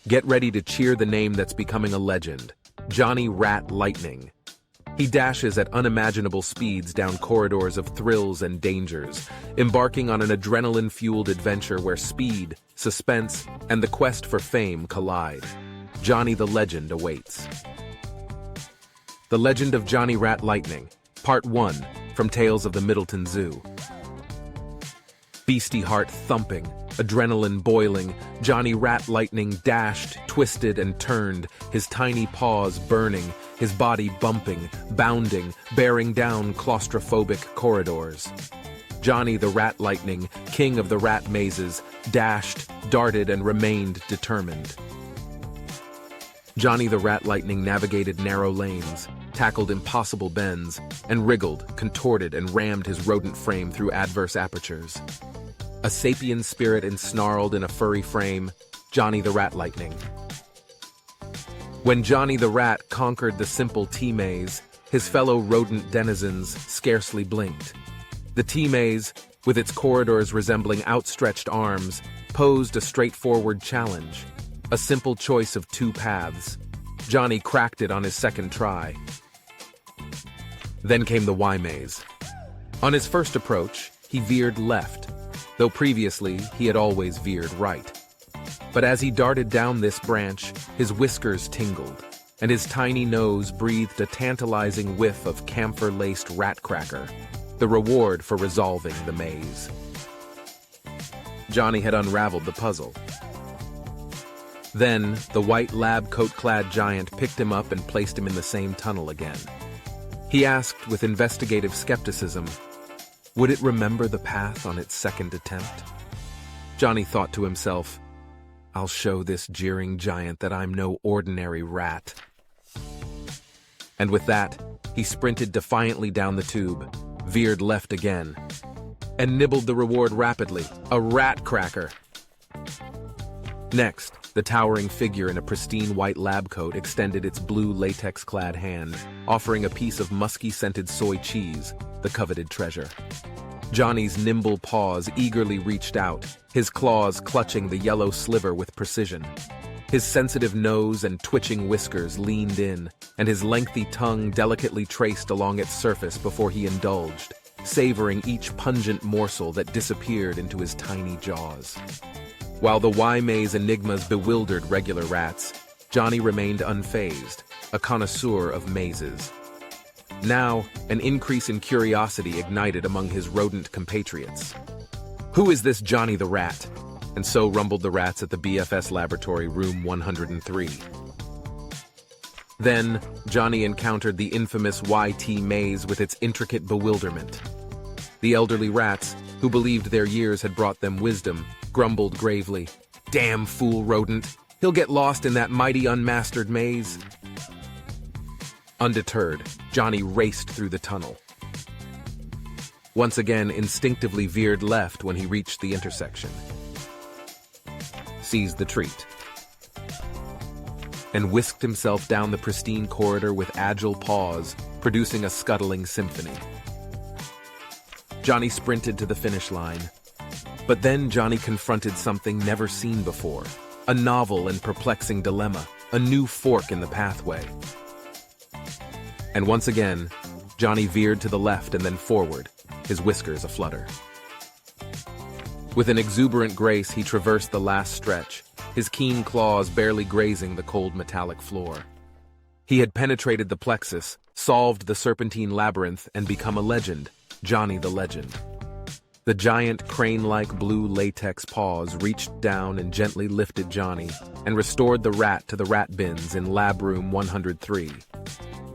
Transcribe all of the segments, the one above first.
Get ready to cheer the name that's becoming a legend, Johnny Rat Lightning. He dashes at unimaginable speeds down corridors of thrills and dangers, embarking on an adrenaline-fueled adventure where speed, suspense, and the quest for fame collide. Johnny the Legend awaits. The Legend of Johnny Rat Lightning, Part 1, from Tales of the Middleton Zoo. Beastie heart thumping, adrenaline boiling, Johnny Rat Lightning dashed, twisted, and turned, his tiny paws burning, his body bumping, bounding, bearing down claustrophobic corridors. Johnny the Rat Lightning, king of the rat mazes, dashed, darted, and remained determined. Johnny the Rat Lightning navigated narrow lanes, tackled impossible bends, and wriggled, contorted, and rammed his rodent frame through adverse apertures. A sapien spirit ensnarled in a furry frame, Johnny the Rat Lightning. When Johnny the Rat conquered the simple T-maze, his fellow rodent denizens scarcely blinked. The T-maze, with its corridors resembling outstretched arms, posed a straightforward challenge, a simple choice of two paths. Johnny cracked it on his second try. Then came the Y-maze. On his first approach, he veered left, though previously he had always veered right. But as he darted down this branch, his whiskers tingled, and his tiny nose breathed a tantalizing whiff of camphor-laced rat cracker, the reward for resolving the maze. Johnny had unraveled the puzzle. Then, the white lab coat-clad giant picked him up and placed him in the same tunnel again. He asked with investigative skepticism, would it remember the path on its second attempt? Johnny thought to himself, I'll show this jeering giant that I'm no ordinary rat. And with that, he sprinted defiantly down the tube, veered left again, and nibbled the reward rapidly, a rat cracker. Next, the towering figure in a pristine white lab coat extended its blue latex-clad hand, offering a piece of musky-scented soy cheese, the coveted treasure. Johnny's nimble paws eagerly reached out, his claws clutching the yellow sliver with precision. His sensitive nose and twitching whiskers leaned in, and his lengthy tongue delicately traced along its surface before he indulged, savoring each pungent morsel that disappeared into his tiny jaws. While the Y-maze enigmas bewildered regular rats, Johnny remained unfazed, a connoisseur of mazes. Now, an increase in curiosity ignited among his rodent compatriots. Who is this Johnny the Rat? And so rumbled the rats at the BFS laboratory, room 103. Then, Johnny encountered the infamous YT maze with its intricate bewilderment. The elderly rats, who believed their years had brought them wisdom, grumbled gravely, "Damn fool rodent, he'll get lost in that mighty unmastered maze." Undeterred, Johnny raced through the tunnel. Once again, instinctively veered left when he reached the intersection. Seized the treat. And whisked himself down the pristine corridor with agile paws, producing a scuttling symphony. Johnny sprinted to the finish line. But then Johnny confronted something never seen before, a novel and perplexing dilemma, a new fork in the pathway. And once again, Johnny veered to the left and then forward, his whiskers aflutter. With an exuberant grace, he traversed the last stretch, his keen claws barely grazing the cold metallic floor. He had penetrated the plexus, solved the serpentine labyrinth, and become a legend, Johnny the Legend. The giant crane-like blue latex paws reached down and gently lifted Johnny and restored the rat to the rat bins in lab room 103.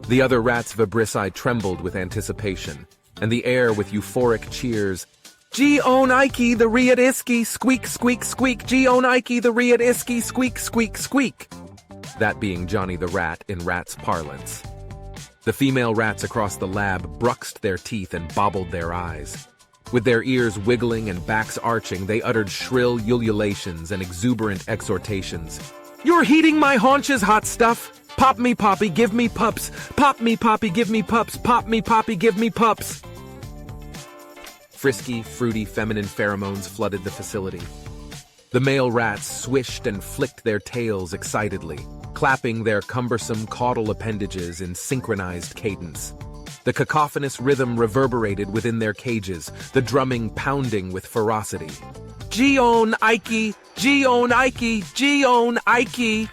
The other rats' vibrissae trembled with anticipation, and the air with euphoric cheers. "G-on Ike the Riad Iski, squeak, squeak, squeak, G-on Ike the Riad Iski, squeak, squeak, squeak." That being Johnny the Rat in rats' parlance. The female rats across the lab bruxed their teeth and bobbled their eyes. With their ears wiggling and backs arching, they uttered shrill ululations and exuberant exhortations. "You're heating my haunches, hot stuff! Pop me, Poppy, give me pups! Pop me, Poppy, give me pups! Pop me, Poppy, give me pups!" Frisky, fruity, feminine pheromones flooded the facility. The male rats swished and flicked their tails excitedly, clapping their cumbersome caudal appendages in synchronized cadence. The cacophonous rhythm reverberated within their cages, the drumming pounding with ferocity. Gion Ike! Gion Ike! Gion Ike!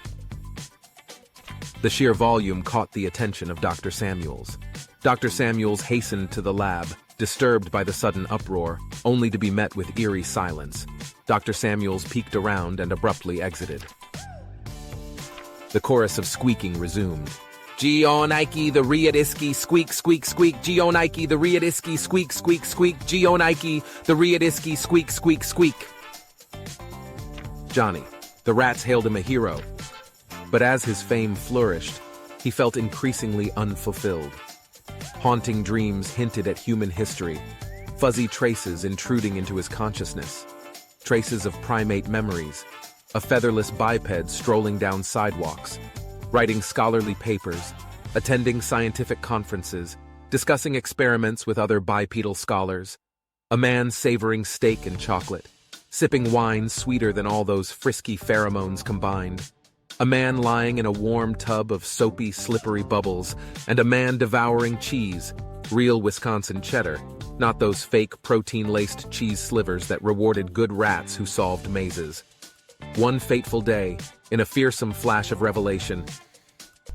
The sheer volume caught the attention of Dr. Samuels. Dr. Samuels hastened to the lab, disturbed by the sudden uproar, only to be met with eerie silence. Dr. Samuels peeked around and abruptly exited. The chorus of squeaking resumed. Gion Ike, the Riadiski, squeak, squeak, squeak. Gion Ike, the Riadiski, squeak, squeak, squeak. Gion Ike, the Riadiski, squeak, squeak, squeak. Johnny, the rats hailed him a hero. But as his fame flourished, he felt increasingly unfulfilled. Haunting dreams hinted at human history, fuzzy traces intruding into his consciousness. Traces of primate memories, a featherless biped strolling down sidewalks, writing scholarly papers, attending scientific conferences, discussing experiments with other bipedal scholars, a man savoring steak and chocolate, sipping wine sweeter than all those frisky pheromones combined, a man lying in a warm tub of soapy, slippery bubbles, and a man devouring cheese, real Wisconsin cheddar, not those fake protein-laced cheese slivers that rewarded good rats who solved mazes. One fateful day, in a fearsome flash of revelation,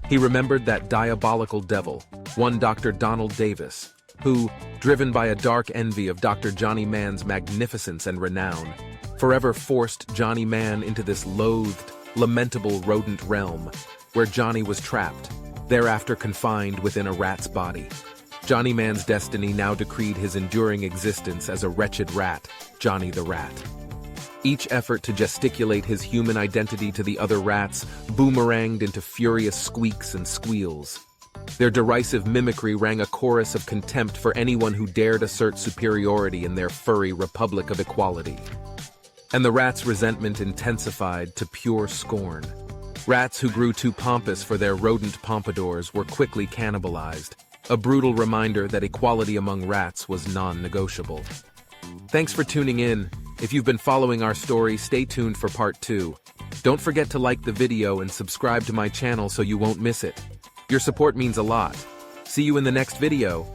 he remembered that diabolical devil, one Dr. Donald Davis, who, driven by a dark envy of Dr. Johnny Mann's magnificence and renown, forever forced Johnny Mann into this loathed, lamentable rodent realm, where Johnny was trapped, thereafter confined within a rat's body. Johnny Mann's destiny now decreed his enduring existence as a wretched rat, Johnny the Rat. Each effort to gesticulate his human identity to the other rats boomeranged into furious squeaks and squeals. Their derisive mimicry rang a chorus of contempt for anyone who dared assert superiority in their furry republic of equality. And the rats' resentment intensified to pure scorn. Rats who grew too pompous for their rodent pompadours were quickly cannibalized, a brutal reminder that equality among rats was non-negotiable. Thanks for tuning in. If you've been following our story, stay tuned for part 2. Don't forget to like the video and subscribe to my channel so you won't miss it. Your support means a lot. See you in the next video.